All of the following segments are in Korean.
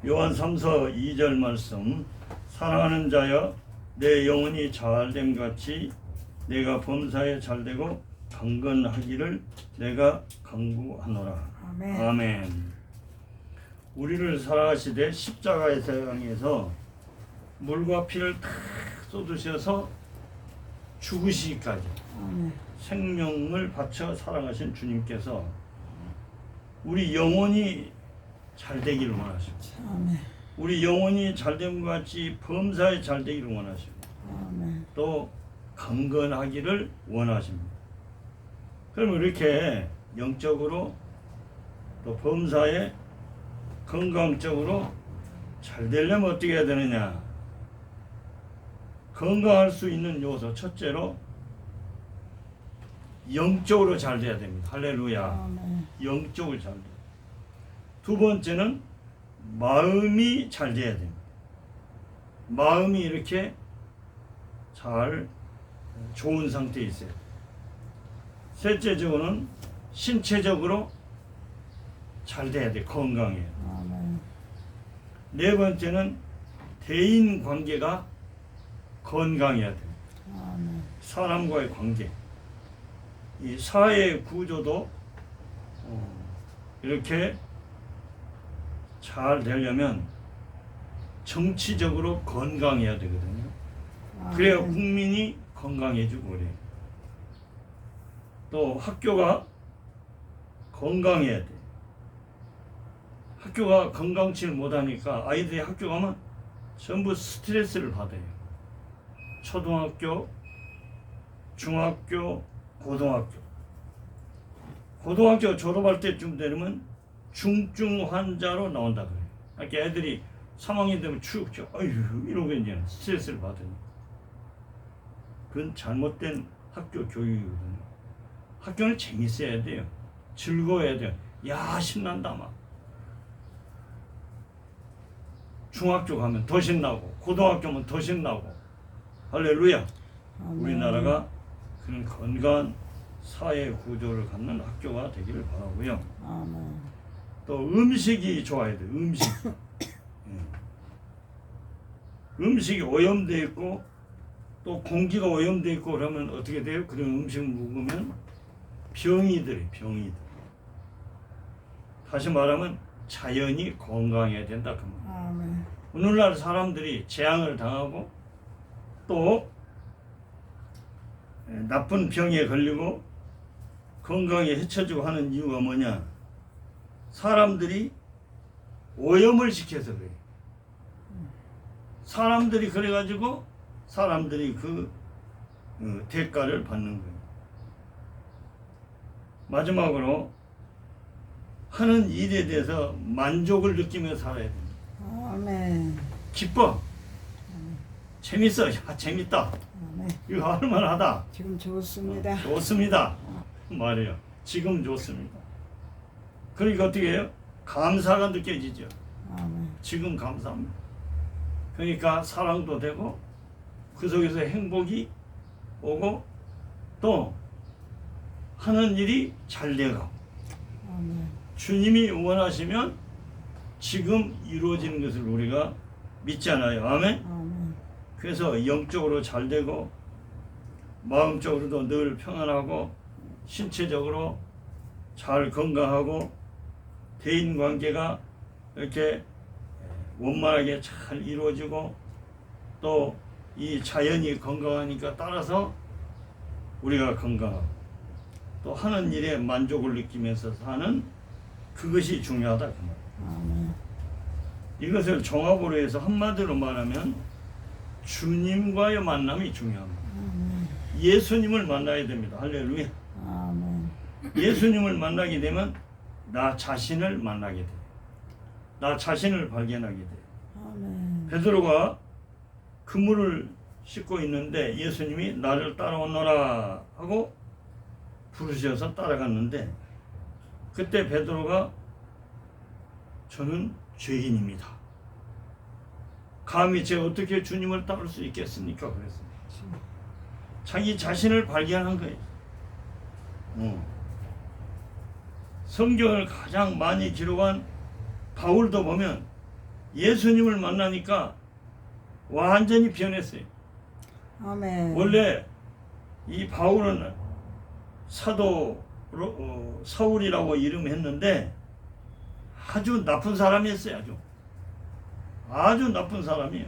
요한 3서 2절 말씀. 사랑하는 자여 내 영혼이 잘됨 같이 내가 범사에 잘되고 강건하기를 내가 강구하노라. 아멘. 아멘. 우리를 사랑하시되 십자가의 세상에서 물과 피를 다 쏟으셔서 죽으시기까지 아멘. 생명을 바쳐 사랑하신 주님께서 우리 영혼이 잘되기를 원하십니다. 아멘. 우리 영혼이 잘됨과 같이 범사에 잘되기를 원하십니다. 아멘. 또 강건하기를 원하십니다. 그러면 이렇게 영적으로 또 범사에 건강적으로 잘 되려면 어떻게 해야 되느냐? 건강할 수 있는 요소 첫째로 영적으로 잘 돼야 됩니다. 할렐루야. 아멘. 영적으로 잘 돼. 두 번째는 마음이 잘 돼야 됩니다. 마음이 이렇게 잘 좋은 상태에 있어요. 셋째적으로는 신체적으로 잘 돼야 돼. 건강해요. 아멘. 네 번째는 대인 관계가 건강해야 돼요. 아멘. 사람과의 관계. 이 사회 구조도 이렇게 잘 되려면 정치적으로 건강해야 되거든요. 그래야 아멘. 국민이 건강해지고 그래요. 또 학교가 건강해야 돼. 학교가 건강치 못하니까 아이들이 학교 가면 전부 스트레스를 받아요. 초등학교, 중학교, 고등학교. 고등학교 졸업할 때쯤 되면 중증 환자로 나온다 그래요. 그러니까 애들이 3학년 되면 축죠. 어휴 이러고 이제 스트레스를 받으니. 그건 잘못된 학교 교육이거든요. 학교는 재밌어야 돼요. 즐거워야 돼요. 야 신난다 막. 중학교 가면 더 신나고 고등학교면 더 신나고. 할렐루야. 아멘. 우리나라가 그런 건강한 사회 구조를 갖는 학교가 되기를 바라고요. 아멘. 또 음식이 좋아야 돼요. 음식. 음식이 오염되어 있고 또 공기가 오염되어 있고 그러면 어떻게 돼요? 그런 음식 먹으면 병이 들어요. 병이 들어요. 다시 말하면 자연이 건강해야 된다. 그 말. 아멘. 오늘날 사람들이 재앙을 당하고 또 나쁜 병에 걸리고 건강에 해쳐지고 하는 이유가 뭐냐? 사람들이 오염을 시켜서 그래요. 사람들이 그래가지고 사람들이 그 대가를 받는 거예요. 마지막으로 하는 일에 대해서 만족을 느끼며 살아야 됩니다. 아멘. 기뻐. 재밌어. 야, 재밌다. 아멘. 이거 할만하다. 지금 좋습니다. 좋습니다. 말이에요. 지금 좋습니다. 그러니까 어떻게 해요? 감사가 느껴지죠. 아멘. 지금 감사합니다. 그러니까 사랑도 되고 그 속에서 행복이 오고 또 하는 일이 잘 돼가고 아멘. 주님이 원하시면 지금 이루어지는 것을 우리가 믿잖아요. 아멘. 아멘. 그래서 영적으로 잘 되고 마음적으로도 늘 평안하고 신체적으로 잘 건강하고 대인관계가 이렇게 원만하게 잘 이루어지고 또 이 자연이 건강하니까 따라서 우리가 건강하고 또 하는 일에 만족을 느끼면서 사는 그것이 중요하다. 그 말. 아멘. 이것을 종합으로 해서 한마디로 말하면 주님과의 만남이 중요합니다. 아멘. 예수님을 만나야 됩니다. 할렐루야. 아멘. 예수님을 만나게 되면 나 자신을 만나게 돼요. 나 자신을 발견하게 돼요. 아멘. 베드로가 그물을 씻고 있는데 예수님이 나를 따라오너라 하고 부르셔서 따라갔는데 그때 베드로가 저는 죄인입니다. 감히 제가 어떻게 주님을 따를 수 있겠습니까? 그랬습니다. 자기 자신을 발견한 거예요. 성경을 가장 많이 기록한 바울도 보면 예수님을 만나니까 완전히 변했어요. 아멘. 원래 이 바울은 사도 사울이라고 이름했는데 아주 나쁜 사람이었어요. 아주 나쁜 사람이에요.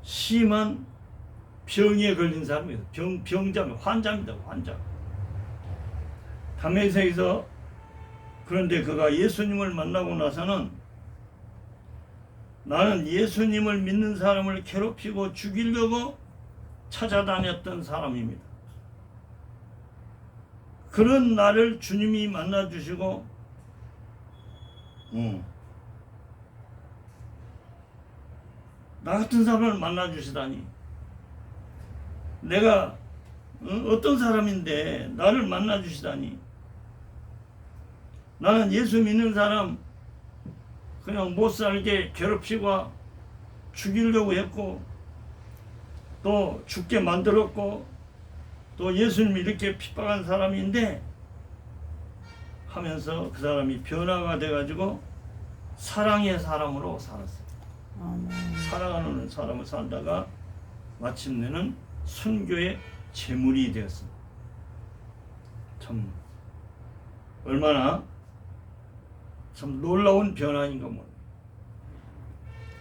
심한 병에 걸린 사람이에요. 병자입니다. 환자입니다. 환자. 다메섹에서 그런데 그가 예수님을 만나고 나서는 나는 예수님을 믿는 사람을 괴롭히고 죽이려고 찾아다녔던 사람입니다. 그런 나를 주님이 만나주시고 나 같은 사람을 만나주시다니 내가 어떤 사람인데 나를 만나주시다니 나는 예수 믿는 사람 그냥 못살게 괴롭히고 죽이려고 했고 또 죽게 만들었고 또 예수님이 이렇게 핍박한 사람인데 하면서 그 사람이 변화가 돼가지고 사랑의 사람으로 살았어요. 아멘. 사랑하는 사람을 살다가 마침내는 순교의 제물이 되었습니다. 참 얼마나 참 놀라운 변화인가 모르겠어요.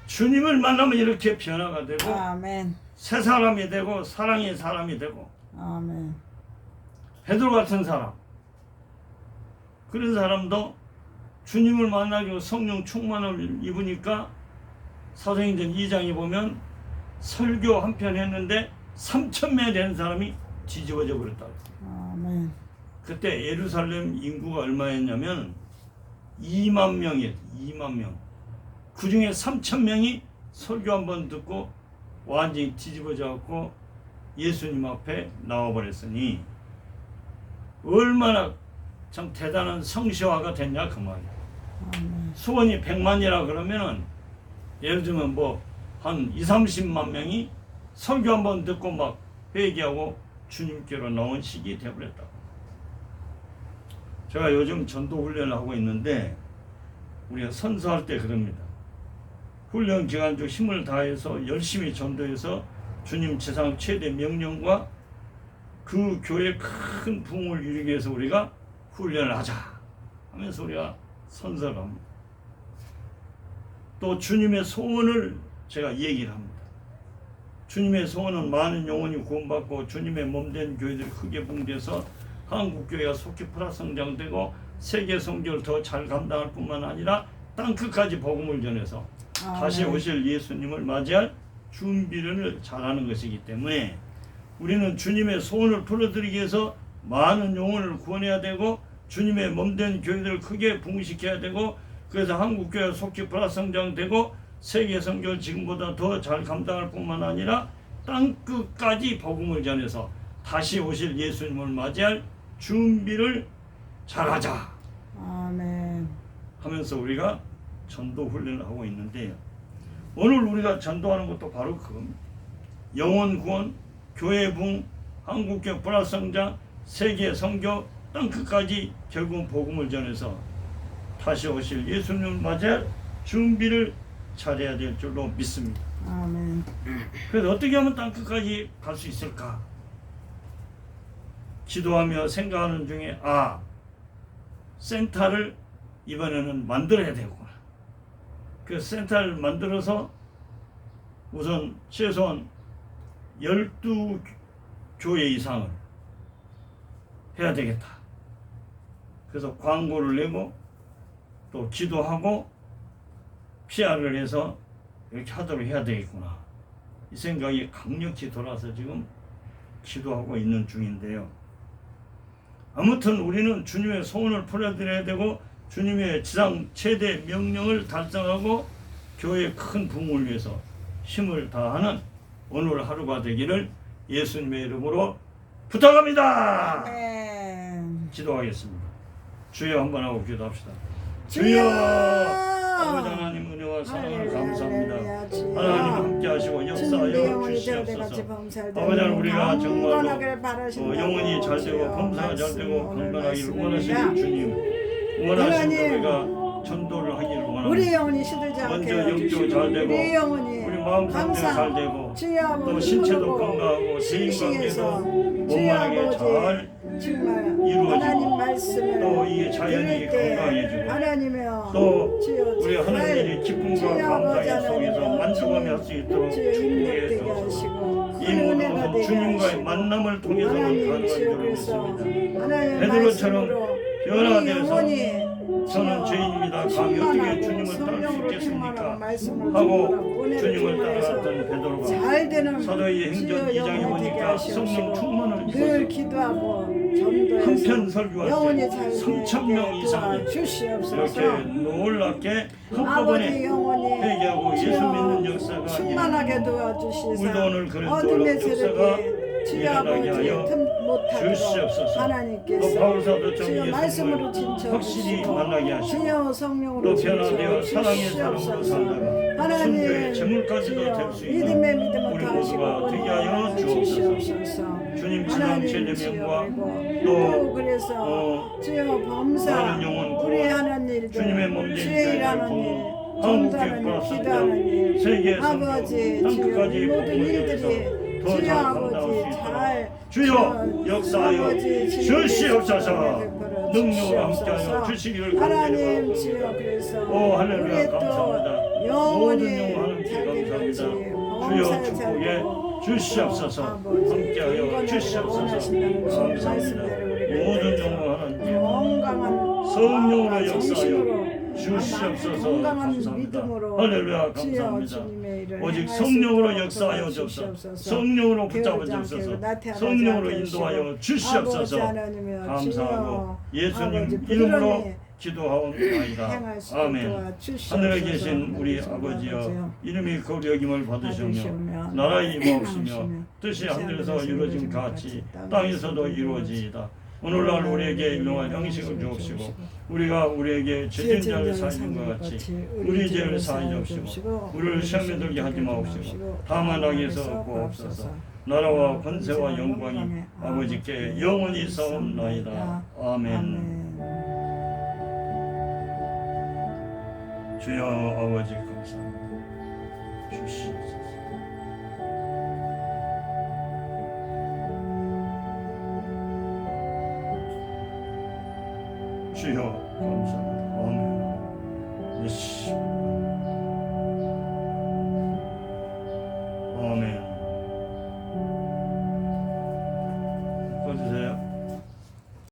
주님을 만나면 이렇게 변화가 되고 아멘. 새 사람이 되고 사랑의 사람이 되고 아멘. 베드로 같은 사람 그런 사람도 주님을 만나고 성령 충만을 입으니까 사도행전 2장에 보면 설교 한 편 했는데 3,000명 되는 사람이 뒤집어져 버렸다. 아멘. 그때 예루살렘 인구가 얼마였냐면 2만 명이었어요. 2만 명. 그 중에 3,000명이 설교 한 번 듣고 완전히 뒤집어져 갖고 예수님 앞에 나와버렸으니 얼마나 참 대단한 성시화가 됐냐 그 말이야. 아멘. 수원이 100만이라 그러면은 예를 들면 뭐 한 20-30만 명이 설교 한 번 듣고 막 회개하고 주님께로 나온 시기 되어버렸다. 제가 요즘 전도 훈련을 하고 있는데 우리가 선서할 때 그럽니다. 훈련 기간 중 힘을 다해서 열심히 전도해서 주님 지상 최대 명령과 그 교회의 큰 부흥을 이루기 위해서 우리가 훈련을 하자 하면서 우리가 선서를 합니다. 또 주님의 소원을 제가 얘기를 합니다. 주님의 소원은 많은 영혼이 구원받고 주님의 몸된 교회들이 크게 붕대서 한국교회가 속히 플러스 성장되고 세계 선교를 더 잘 감당할 뿐만 아니라 땅끝까지 복음을 전해서 다시 오실 예수님을 맞이할 준비를 잘하는 것이기 때문에 우리는 주님의 소원을 풀어드리기 위해서 많은 영혼을 구원해야 되고 주님의 몸된 교회들을 크게 붕시켜야 되고 그래서 한국교회가 속히 플러스 성장되고 세계 선교를 지금보다 더 잘 감당할 뿐만 아니라 땅끝까지 복음을 전해서 다시 오실 예수님을 맞이할 준비를 잘하자. 아멘. 하면서 우리가 전도 훈련을 하고 있는데요. 오늘 우리가 전도하는 것도 바로 그겁니다. 영혼 구원, 교회 붕, 한국교회 플러스 성장, 세계 선교, 땅끝까지 결국 복음을 전해서 다시 오실 예수님을 맞이할 준비를 잘해야 될 줄로 믿습니다. 아멘. 그래서 어떻게 하면 땅끝까지 갈 수 있을까? 기도하며 생각하는 중에 센터를 이번에는 만들어야 되구나. 그 센터를 만들어서 우선 최소한 12교회 이상을 해야 되겠다. 그래서 광고를 내고 또 기도하고 PR을 해서 이렇게 하도록 해야 되겠구나. 이 생각이 강력히 돌아서 지금 기도하고 있는 중인데요. 아무튼 우리는 주님의 소원을 풀어드려야 되고 주님의 지상 최대 명령을 달성하고 교회의 큰 부흥을 위해서 힘을 다하는 오늘 하루가 되기를 예수님의 이름으로 부탁합니다. 아멘. 기도하겠습니다. 주여 한번 하고 기도합시다. 주여! 아버지 하나님 은혜와 사랑을 감사합니다. 할렐루야, 주여. 하나님 함께 하시고 역사하여 주시옵소서. 아버지 하나님 우리가 정말로 영혼이 잘 되고 범사가 잘 되고 건강하기를 원하시는 주님 원하시는 우리가 전도를 하기를 원합니다. 우리 영혼이 시들지 않게 먼저 영도 잘 되고 우리 영혼이 우리 마음 상태가 잘 되고 주여 또 신체도 건강하고 싱싱해서 대인 주여 관계도 원만하게 아버지 잘 정말 이루어지고 하나님 말씀을 또 이게 자연이 들을 때 건강해지고 하나님이여 또 주여 우리 하나님의 기쁨과 주여 감사의 아버지 속에서 하나님이여 만족하며 할 수 있도록 주여 힘내게 축복해 주옵소서. 하시고 이 모든 은혜가 것은 되게 주님과의 하시고 만남을 통해서만 하나님 가능한 주여 줄 그래서 믿습니다. 하나님의 베드로처럼 말씀으로 우리 변화되어서 영혼이 저는 죄인입니다. 감히 어떻게 주님을 따를 수 있겠습니까? 하고 주님을 따라갔던 베드로가 잘 되는 사도의 행전 2장에 영혼이 되게 보니까 하시옵시고 성령 충만을 늘 입어서 기도하고 전도해서 한편 설교할 영혼이 때 잘 3,000명 이상이 도와주시옵소서. 이렇게 놀랍게 아버지 한꺼번에 영혼이 회개하고 예수 믿는 역사가 충만하게 도와주시사 우리도 오늘 그런 어둠의 역사가 세력이 주여 일어나게 아버지 하여 틈 못하도록 주시옵소서. 또 하나님께서 바울사도처럼 주여 말씀으로 예수님을 확실히 진쳐주시고 만나게 하시고 주여 성령으로 또 변화되어 사랑의 사람으로 진쳐주시옵소서. 살다가 순교의 제물까지도 주여 될 수 있는 믿음의 믿음을 우리 더하시고 모두가 되게 하여 주옵소서. 주님 지상 하나님 최대명과 주여 또 그래서 주여 범사 많은 영혼 우리 구원, 하는 일들 주님의 몸된 주의 일하는 자를 일 한국교회 전도하는 일 플러스 기도하는 일 세계 선교 아버지 땅 주여 끝까지 이 모든 복음을 일들이 위해서 더 주여 잘 감당할 수 아버지 있도록 잘 주여 역사하여 주시옵소서. 능력으로 함께하여 주시기를 하나님 간절히 주여 바랍니다. 그래서 오 할렐루야 우리 감사합니다. 또 모든 영혼이 영혼 하나님께 감사합니다. 주여 범사에 잘 축복에 되고 주시옵소서. 아버지 함께하여 경건하기를 주시옵소서. 원하신다는 주의 감사합니다. 말씀대로 우리가 모든 영혼 하나님 건강한 성령으로 마음과 역사하여 정신으로 주시옵소서. 건강한 감사합니다. 믿음으로 할렐루야 주여 감사합니다. 주님의 일을 오직 행할 수 성령으로 있도록 역사하여 도와주시옵소서. 주옵소서. 성령으로 붙잡아 게으르지 않게 주옵소서. 나태하지 성령으로 않게 인도하여 하시고 주시옵소서. 아버지 하나님이여 감사하고 주여 예수님 아버지 이름으로 부지런히 기도하옵나이다. 행할 수 있도록 아멘. 도와주시옵소서. 하늘에 계신 우리 아버지여 이름이 거룩히 여김을 받으시며 나라의 임하옵시며 뜻이 하늘에서 이루어진 같이 땅에서도 이루어지이다. 오늘날 우리에게 일용할 양식을 주옵시고 우리가 우리에게 죄진 자를 사하는 것 같이 우리 죄를 사하여 주옵시고 우리를 시험에 들게 하지 마옵시고 다만 악에서 구하옵소서. 나라와 권세와 영광이 아버지께 영원히 사옵나이다. 아멘. 주여 아버지 감사합니다. 주시옵소서. 주여 감사합니다. 아멘. 예수.